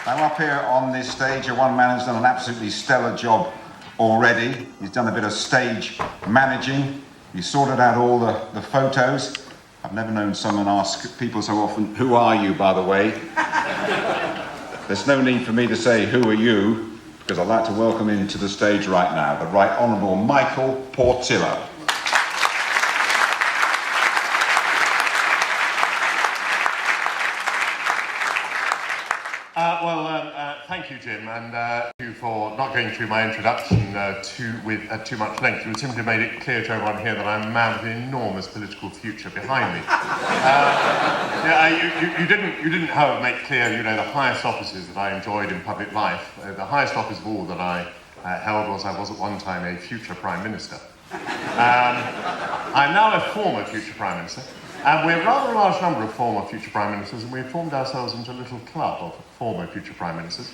Now up here on this stage, one man who's done an absolutely stellar job already. He's done a bit of stage managing. He's sorted out all the photos. I've never known someone ask people so often, "Who are you, by the way?" There's no need for me to say, "Who are you?" because I'd like to welcome him to the stage right now, the Right Honourable Michael Portillo. Thank you, Jim, and thank you for not going through my introduction with too much length. You simply made it clear to everyone here that I'm a man with an enormous political future behind me. You didn't, however, make clear, the highest offices that I enjoyed in public life. The highest office of all that I held was I was at one time a future Prime Minister. I'm now a former future Prime Minister. And we're rather a large number of former future Prime Ministers, and we've formed ourselves into a little club of former future Prime Ministers.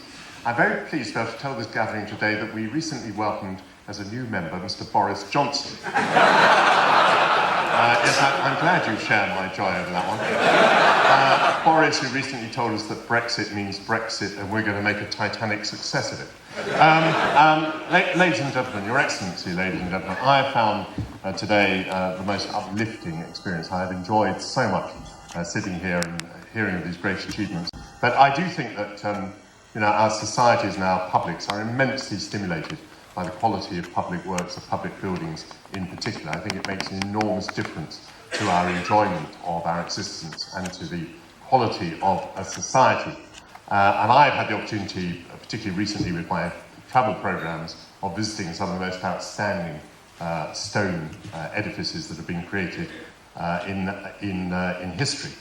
I'm very pleased to be able to tell this gathering today that we recently welcomed as a new member Mr. Boris Johnson. Yes, I'm glad you share my joy over that one. Boris, who recently told us that Brexit means Brexit and we're going to make a Titanic success of it. Ladies and gentlemen, Your Excellency, ladies and gentlemen, I have found today the most uplifting experience. I have enjoyed so much sitting here and hearing of these great achievements. But I do think that our societies and our publics are immensely stimulated by the quality of public works, of public buildings in particular. I think it makes an enormous difference to our enjoyment of our existence and to the quality of a society. And I've had the opportunity, particularly recently with my travel programmes, of visiting some of the most outstanding stone edifices that have been created in history.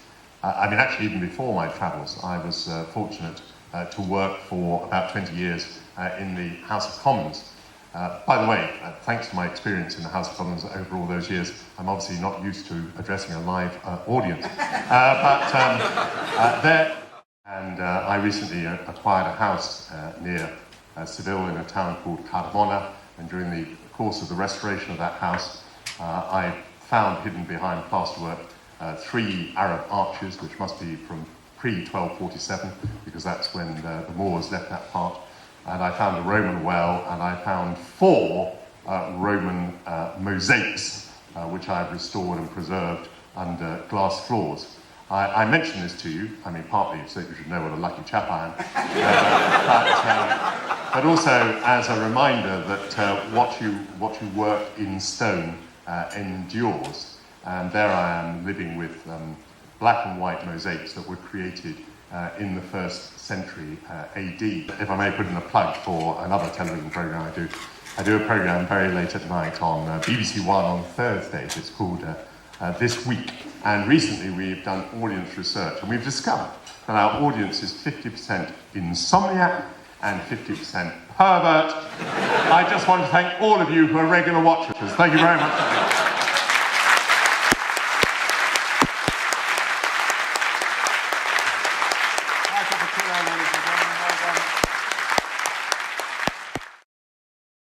Actually, even before my travels, I was fortunate to work for about 20 years in the House of Commons. By the way, thanks to my experience in the House of Commons over all those years, I'm obviously not used to addressing a live audience. I recently acquired a house near Seville in a town called Carmona, and during the course of the restoration of that house, I found hidden behind plasterwork 3 Arab arches, which must be from pre-1247, because that's when the Moors left that part. And I found a Roman well, and I found 4 Roman mosaics, which I've restored and preserved under glass floors. I mention this to you, partly so you should know what a lucky chap I am, but also as a reminder that what you work in stone endures. And there I am living with black and white mosaics that were created in the 1st century AD. If I may put in a plug for another television programme I do a programme very late at night on BBC One on Thursdays. It's called This Week. And recently we've done audience research, and we've discovered that our audience is 50% insomniac and 50% pervert. I just want to thank all of you who are regular watchers. Thank you very much.